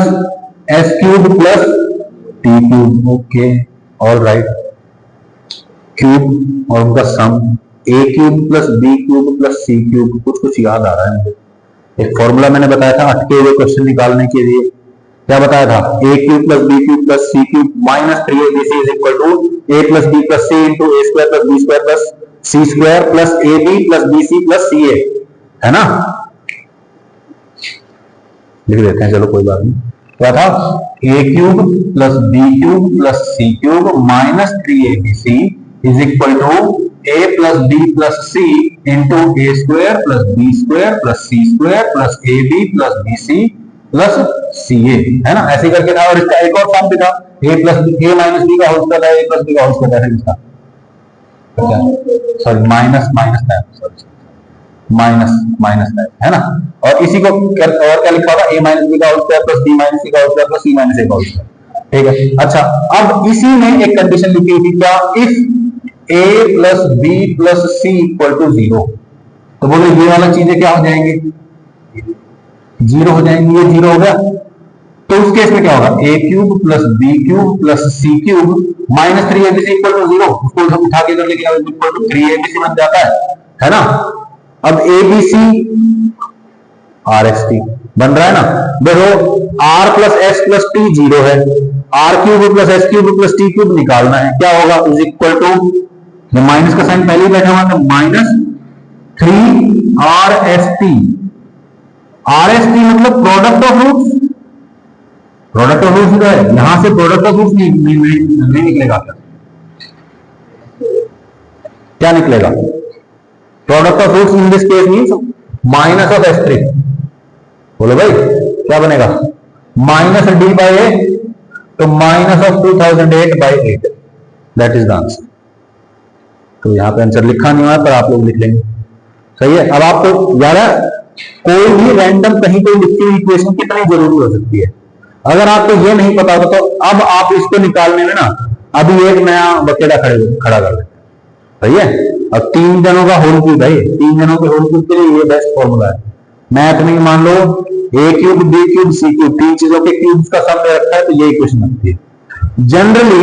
S cube plus T cube. Okay, all right. Cube और उनका sum, A cube plus B cube plus C cube. कुछ कुछ याद आ रहा है मुझे, एक फॉर्मूला मैंने बताया था अटके हुए क्वेश्चन निकालने के लिए, क्या बताया था, A cube plus B cube plus C cube minus 3abc is equal to A plus B plus C into A square plus B square plus C square plus A B plus B C plus C A, है ना। लिख देते हैं, चलो कोई बात नहीं। क्या था, A cube plus B cube plus C cube minus 3abc is equal to A plus B plus C into A square plus B square plus C square plus A B plus B C plus C A, है ना। ऐसे करके था। और इसका एक और form भी था, A plus A minus B का होल स्क्वायर है, ए प्लस बी का होल स्क्वायर है इसका, सॉरी माइनस माइनस है, सॉरी माइनस माइनस है ना। और इसी को और क्या लिखा होगा, ए माइनस बी का whole square plus B minus C का whole square plus C minus A का होल स्क्वायर, ठीक है। अच्छा, अब इसी में एक कंडीशन लिखी हुई थी, क्या, if a plus B plus c equal to 0, तो बोलो ये वाला चीजें क्या हो जाएंगे, 0 हो जाएंगे। ये 0 हो गया, तो उस केस में क्या होगा, A cube plus B cube plus C cube minus 3abc equal to 0, उसको उठा के इधर लेके आओ, इक्वल टू 3abc बन जाता है ना। अब abc rxt बन रहा है ना। देखो r plus s plus t 0 है, r cube plus S cube plus T cube निकालना है, क्या होगा, इज इक्वल टू, माइनस का साइन पहले ही बैठा हुआ था, माइनस 3rst, rst मतलब product of roots, product of roots है, यहां से प्रोडक्ट ऑफ रूट्स नहीं निकलेगा, क्या निकलेगा, product of roots in this case means minus of s3, बोलो भाई क्या बनेगा, माइनस डी बाई ए, तो minus of 2008 by 8, that is the answer. तो यहां पे आंसर लिखा नहीं हुआ है, पर आप लोग लिख लेंगे, सही है। अब आपको यार कोई भी रैंडम कहीं कोई लिखी हुई इक्वेशन कितनी जरूरी हो सकती है, अगर आपको ये नहीं पता होता तो अब आप इसको निकालने में ना अभी एक नया बकेटा खड़ा कर लेते, सही है। अब 3 जनों का होल क्यूब है, 3 जनों के होल क्यूब के लिए ये बेस्ट फॉर्मूला है। मैथ में मान लो ए cube B cube C cube, 3 चीजों के क्यूब्स का सम दे रखा है, तो ये इक्वेशन बनती है। जनरली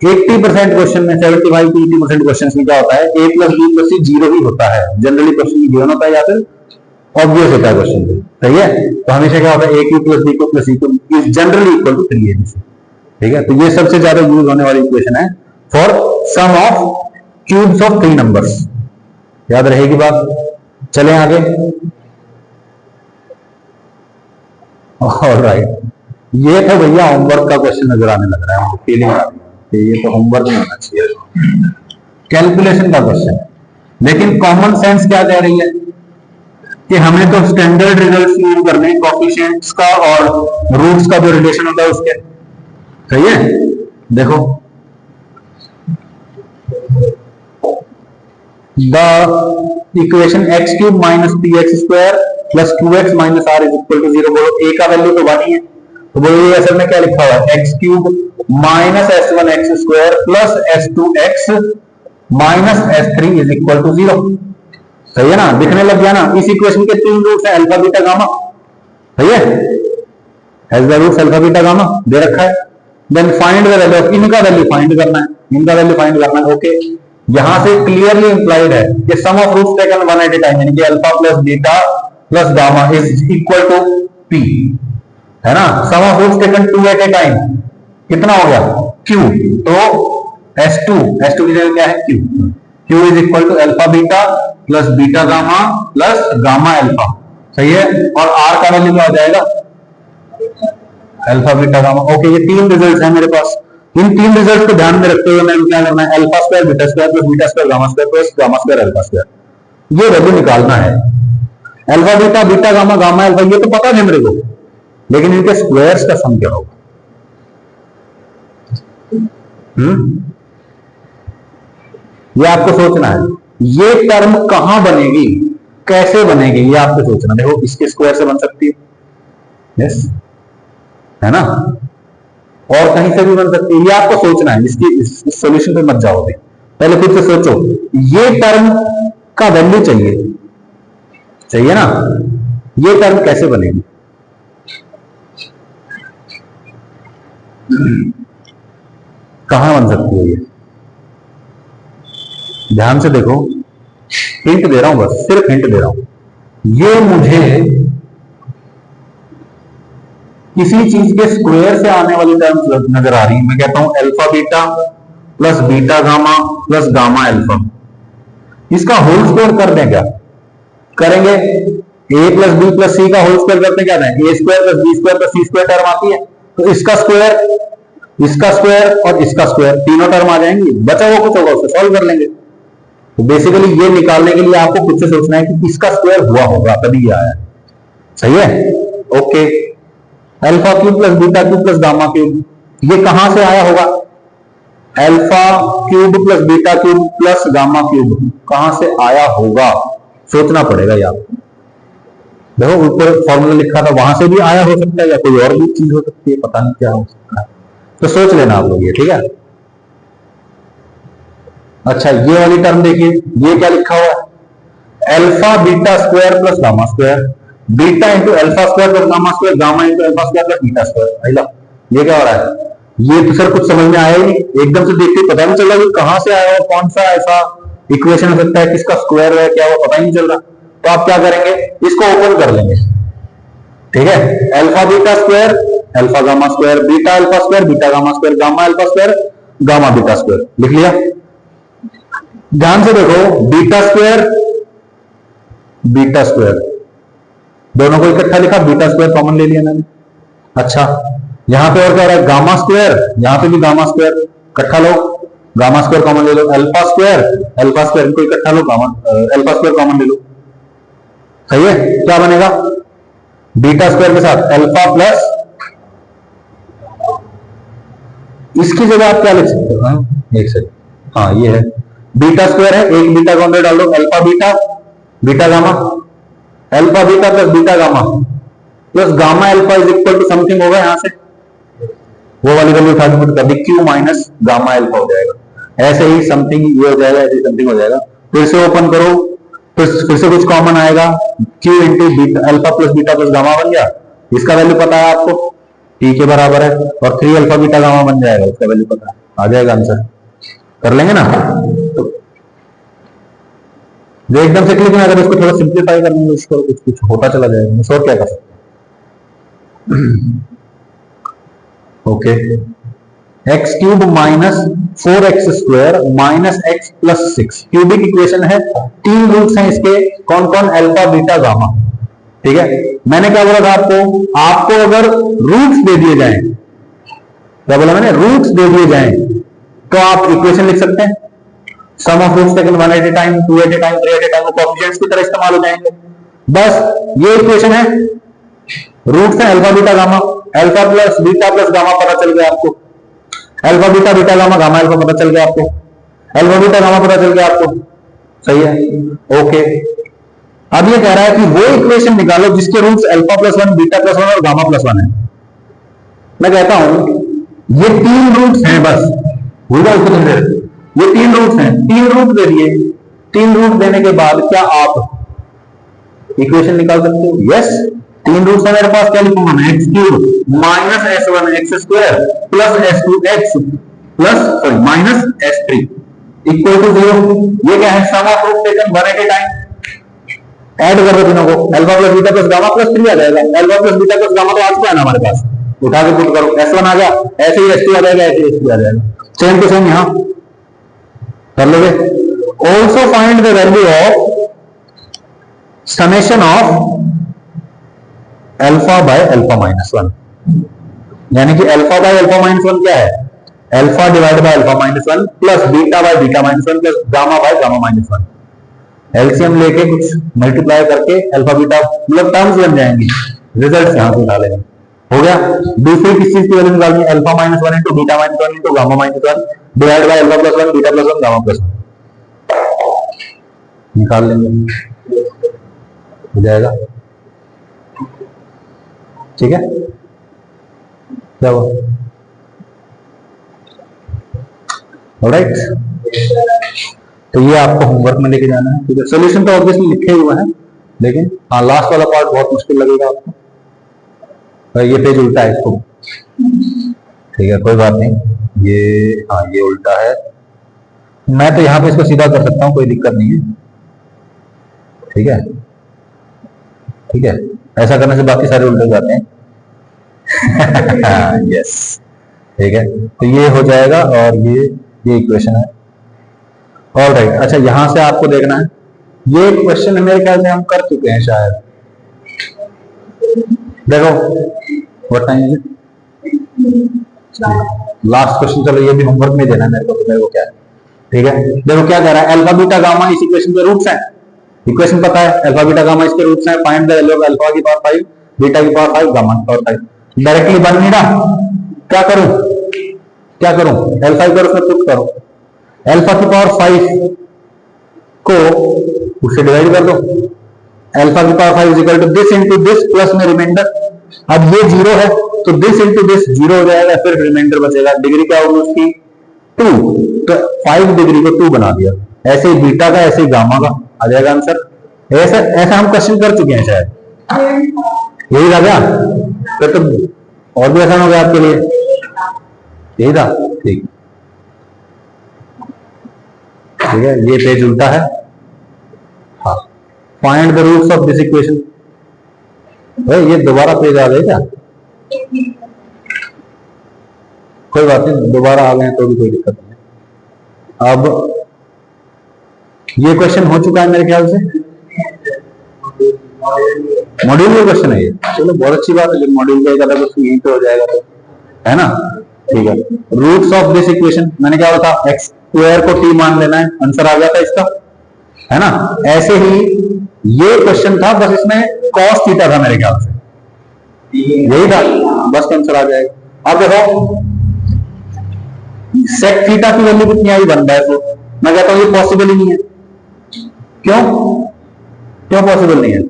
80% क्वेश्चन में, 75 to 80% क्वेश्चन में क्या होता है, ए प्लस बी प्लस सी 0 ही होता है, जनरली क्वेश्चन में गिवन होता है या फिर ऑब्वियस होता है क्वेश्चन में, सही है। तो हमेशा क्या होता है, A cube plus B cube plus C cube is generally equal to 3abc, ठीक है। तो ये सबसे ज्यादा यूज होने वाली इक्वेशन है for sum of cubes of 3 numbers, याद रहेगी बात। चलें आगे, ऑलराइट, ये तो भैया होमवर्क का क्वेश्चन नजर आने लग रहा है, मुझे फीलिंग आ रही है ये तो होमवर्क नहीं होना चाहिए, कैलकुलेशन का क्वेश्चन। लेकिन कॉमन सेंस क्या कह रही है कि हमें तो स्टैंडर्ड रिजल्ट्स यूज करने हैं, कोएफिशिएंट्स का और रूट्स का जो रिलेशन होता है उसके, सही है। देखो the equation x cube minus p x square plus q x minus r is equal to 0, बोलो a का वैल्यू तो 1 ही है, तो बोलो ये असल में क्या लिखा हुआ है, x cube minus s1 x square plus s2 x minus s3 is equal to 0, सही है ना। दिखने लग गया ना। इस इक्वेशन के 3 रूट्स है, अल्फा बीटा गामा, सही है, has the roots alpha beta gamma दे रखा है। Then find the value of, इनका वैल्यू फाइंड करना है, इनका वैल्यू फाइंड करना है, ओके। यहां से क्लियरली इंप्लाइड है कि sum of roots taken one at a time, यानी कि alpha plus beta plus gamma is equal to P, है ना। Sum of roots taken 2 at a time कितना हो गया, q, तो s2 की जगह क्या है, q is equal to alpha beta plus beta gamma plus gamma alpha, सही है। और r का वैल्यू क्या हो जाएगा, अल्फा बीटा गामा, ओके। ये 3 रिजल्ट है मेरे पास, इन 3 रिजल्ट को ध्यान में रखते हुए मैंने क्या करना है, alpha square beta square plus beta square gamma square plus gamma square alpha square, ये वैल्यू निकालना है। Alpha beta beta gamma gamma alpha ये तो पता है मेरे को, लेकिन इनके स्क्वायर्स का सम क्या होगा, ये आपको सोचना है। ये टर्म कहां बनेगी, कैसे बनेगी, ये आपको सोचना। देखो इसके स्क्वायर से बन सकती है, यस, है ना, और कहीं से भी बन सकती है, ये आपको सोचना है। इस सॉल्यूशन पे मत जाओ, पहले खुद से सोचो, ये टर्म का वैल्यू चाहिए ना, ये टर्म कैसे बनेगी, कहां बन सकती है ये, ध्यान से देखो, हिंट दे रहा हूं, बस सिर्फ हिंट दे रहा हूं। ये मुझे किसी चीज के स्क्वायर से आने वाली टर्म्स नजर आ रही है, मैं कहता हूं alpha beta plus beta gamma plus gamma alpha, इसका होल स्क्वायर कर दें क्या? करेंगे। A plus B plus C का होल स्क्वायर करते क्या है? A square plus B square plus C square term आती है, तो इसका स्क्वायर और इसका स्क्वायर तीनों टर्म आ जाएंगी, बचा हुआ कुछ होगा उससे सॉल्व कर लेंगे। तो बेसिकली ये निकालने के लिए आपको खुद से सोचना है कि इसका स्क्वायर हुआ होगा तभी ये आया। सही है, okay. Alpha cube plus beta cube plus gamma cube, ये कहां से आया होगा? Alpha cube plus beta cube plus gamma cube कहां से आया होगा? सोचना पड़ेगा ये आपको। देखो ऊपर फॉर्मूला लिखा था, वहां से भी आया हो सकता है या कोई और भी चीज हो सकती है, पता नहीं क्या हो सकता है, तो सोच लेना आप लोग ये, ठीक है। अच्छा ये वाली टर्म देखिए, ये क्या लिखा हुआ है? Alpha beta square plus gamma square, beta into alpha square plus gamma square, gamma into alpha square plus beta square. ये क्या हो रहा है? ये तो सर कुछ समझ में आया ही नहीं, एकदम से देखते पता नहीं चल रहा कि कहां से आया हो, कौन सा ऐसा इक्वेशन हो सकता है, किसका स्क्वायर है क्या, वो पता ही नहीं चल रहा। तो आप क्या करेंगे, इसको ओपन कर लेंगे, ठीक है। Alpha beta square alpha gamma square, beta alpha square beta gamma square, gamma alpha square gamma beta square, लिख लिया। ध्यान से देखो, बीटा स्क्वायर दोनों को इकट्ठा लिखा, बीटा स्क्वायर कॉमन ले लिया मैंने। अच्छा यहां पे और क्या हो रहा है? गामा स्क्वायर, यहां पे भी गामा स्क्वायर इकट्ठा लो, गामा स्क्वायर कॉमन ले लो। अल्फा स्क्वायर इनको इकट्ठा लो, गामा अल्फा स्क्वायर कॉमन ले लो। सही है, क्या बनेगा? बीटा स्क्वायर के साथ अल्फा प्लस, इसकी जगह आप क्या लिख सकते हो? एक सेकंड, हाँ ये है बीटा स्क्वायर है, एक बीटा को अंदर डाल दो, alpha beta beta gamma, alpha beta plus beta gamma plus gamma alpha is equal to something होगा, यहां से वो वाली वैल्यू उठा के पुट कर दी, क्यू माइनस गामा अल्फा हो जाएगा। ऐसे ही समथिंग ये हो जाएगा, ऐसे ही समथिंग हो जाएगा। फिर से ओपन करो, फिर से कुछ कॉमन आएगा, Q into beta alpha plus beta plus gamma बन गया, इसका वैल्यू पता है आपको, टी के बराबर है, और 3 अल्फा बीटा गामा बन जाएगा, उसका वैल्यू पता है, आ जाएगा आंसर। कर लेंगे ना? तो जो एकदम से क्लिक में, अगर इसको थोड़ा सिंप्लीफाई करेंगे, इसको कुछ कुछ होता चला जाएगा, और क्या कर सकते हैं। Okay, x cube minus 4x square minus x plus 6 cubic equation है, 3 रूट्स हैं इसके, कौन कौन? अल्फा बीटा गामा, ठीक है। मैंने क्या बोला था आपको अगर रूट्स दे दिए जाएं, क्या बोला मैंने? रूट्स दे दिए जाएं तो आप इक्वेशन लिख सकते हैं, sum of roots taken 1 at a time, 2 at a time, 3 at a time, coefficients की तरह इस्तेमाल हो जाएंगे। बस ये इक्वेशन है, रूट्स है alpha beta gamma, alpha plus beta plus gamma पता चल गया आपको, alpha beta beta gamma gamma alpha पता चल गया आपको, अल्फा बीटा गामा पता चल गया आपको। सही है, ओके। अब ये कह रहा है कि वो इक्वेशन निकालो जिसके roots alpha plus 1 beta plus 1 और गामा प्लस 1 है। मैं कहता हूं ये 3 रूट्स हैं, बस ये 3 रूट्स हैं, 3 रूट दे दिए, 3 रूट देने के बाद क्या आप इक्वेशन निकाल सकते हो? यस, 3 रूट्स है मेरे पास, क्या लिखूंगा मैं? X cube minus s1 x square plus s2 x plus sorry minus s3 equal to 0। ये क्या है? Sum of root taken 1 at a time. Add कर दो तीनों को, alpha plus beta plus gamma plus 3 आ जाएगा, alpha plus beta plus gamma तो आज का है ना हमारे पास, उठा के पुट करो, s1 आ गया, ऐसे ही s2 आ जाएगा, ऐसे ही s3 आ जाएगा, सेम टू सेम यहां कर लोगे। Also find the value of summation of alpha by alpha minus 1, यानी कि अल्फा बाय अल्फा माइनस 1 क्या है? Alpha divide by alpha minus 1 plus beta by beta minus 1 plus gamma by gamma minus 1। LCM लेके कुछ multiply करके alpha beta मतलब terms बन जाएंगी, रिजल्ट यहां से उठा लेंगे। हो गया। दूसरी किस चीज की वैल्यू निकालनी है? Alpha minus 1 into beta minus 1 into gamma minus 1 divide by alpha plus 1 beta plus 1 gamma plus 1 निकाल लेंगे, हो जाएगा। ठीक है, क्या हुआ? ऑलराइट, तो ये आपको होमवर्क में लेके जाना है, ठीक है। सोल्यूशन तो ऑब्वियसली लिखे हुए हैं, लेकिन हाँ लास्ट वाला पार्ट बहुत मुश्किल लगेगा आपको, तो ये पेज उल्टा है इसको, ठीक है, कोई बात नहीं। ये हाँ ये उल्टा है, मैं तो यहाँ पे इसको सीधा कर सकता हूँ, कोई दिक्कत नहीं है, ठीक है, ठीक है। ऐसा करने से बाकी सारे उल्टे जाते हैं। यस, ठीक है, तो ये हो जाएगा और ये इक्वेशन है। ऑल राइट, अच्छा यहां से आपको देखना है, ये क्वेश्चन मेरे ख्याल से हम कर चुके हैं शायद। देखो what time is it, last question, चलो ये भी होमवर्क में देना मेरे को, तो मेरे को क्या है, ठीक है। देखो क्या कह रहा है, अल्फा बीटा गामा इस इक्वेशन के रूट्स हैं, इक्वेशन पता है, अल्फा बीटा गामा इसके रूट्स हैं, find the value of alpha की पावर 5, बीटा की पावर 5, गामा की पावर 5। डायरेक्टली बन नहीं रहा, क्या करूं, क्या करूं, अल्फा की उसमें पुट करो, अल्फा की पावर 5 को उससे डिवाइड कर दो, अल्फा की power 5 is equal to this into this plus में रिमाइंडर। अब ये जीरो है तो दिस इनटू दिस जीरो हो जाएगा, फिर रिमाइंडर बचेगा, डिग्री क्या होगी उसकी 2, तो 5 डिग्री को 2 बना दिया, ऐसे ही बीटा का ऐसे ही गामा का आ जाएगा आंसर। ऐसा ऐसा हम क्वेश्चन कर चुके हैं शायद, यही था क्या, फिर तो और भी आसान हो गया आपके लिए, यही था, ठीक, ठीक है, ये पेज उल्टा है। हाँ, find the roots of this equation, भाई ये दोबारा पेज आ गए क्या, कोई बात नहीं, दोबारा आ गए तो भी कोई दिक्कत नहीं। अब ये क्वेश्चन हो चुका है मेरे ख्याल से, मॉड्यूल में क्वेश्चन है ये, चलो बहुत अच्छी बात है, जब मॉड्यूल का एक अलग क्वेश्चन यहीं पे हो जाएगा तो, है ना, ठीक है। रूट्स ऑफ दिस इक्वेशन, मैंने क्या बोला था, एक्स स्क्वायर को टी मान लेना है, आंसर आ गया था इसका, है ना। ऐसे ही ये क्वेश्चन था, बस इसमें कॉस थीटा था मेरे ख्याल से, यही था, बस आंसर आ जाएगा। अब देखो सेक थीटा की वैल्यू कितनी आई, 1/4, मैं कहता हूं ये पॉसिबल ही नहीं है, क्यों, क्यों पॉसिबल नहीं है,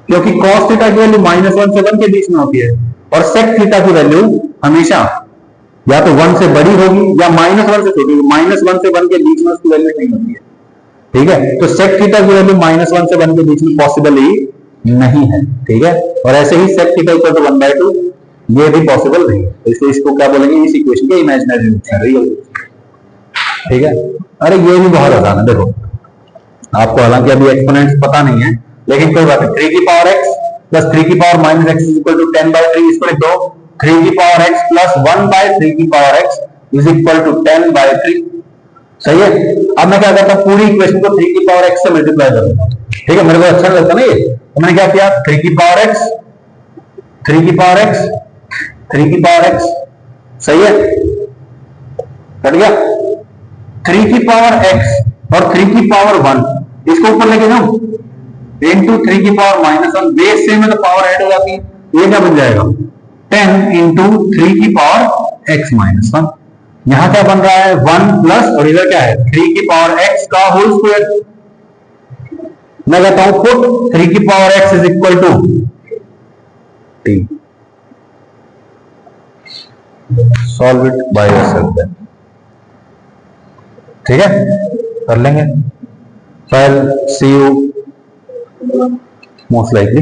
क्योंकि cos थीटा की वैल्यू -1 से 1 के बीच में होती है, और sec थीटा की वैल्यू हमेशा या तो 1 से बड़ी होगी या -1 से छोटी होगी, -1 से 1 के बीच में उसकी वैल्यू नहीं होती है, ठीक है। तो sec थीटा की वैल्यू -1 से 1 के बीच में पॉसिबल ही नहीं है, ठीक है। और ऐसे ही sec थीटा इक्वल टू 1/2 ये भी पॉसिबल नहीं है, तो इसलिए इसको क्या बोलेंगे, इस इक्वेशन के इमेजिनरी रूट्स हैं, रियल, ठीक है। अरे ये भी बहुत आसान है, देखो आपको हालांकि अभी एक्सपोनेंट्स पता नहीं है, लेकिन कोई बात नहीं, 3 की पावर x प्लस 3 की power minus x is equal to 10/3, इसको लिख दो, 3 की पावर x प्लस 1/3 की power x is equal to 10/3, सही है। अब मैं क्या करता हूं, पूरी इक्वेशन को 3 की पावर x से मल्टीप्लाई कर दूंगा, ठीक है, मेरे को अच्छा लगता ना ये, तो मैंने क्या किया, 3 की पावर x, 3 की पावर x, 3 की पावर x, सही है, कट गया, 3 की पावर x और 3 की पावर 1, इसको ऊपर लेके जाऊं, इंटू 3 की पावर -1, बेस से में तो पावर ऐड हो जाती है, ये क्या बन जाएगा, 10 इंटू 3 की पावर x -1, यहां क्या बन रहा है 1 प्लस, और इधर क्या है 3 की पावर x का होल स्क्वायर। मैं कहता हूं पुट 3 की power x is equal to t, solve it by yourself, ठीक है, कर लेंगे, file see you most likely.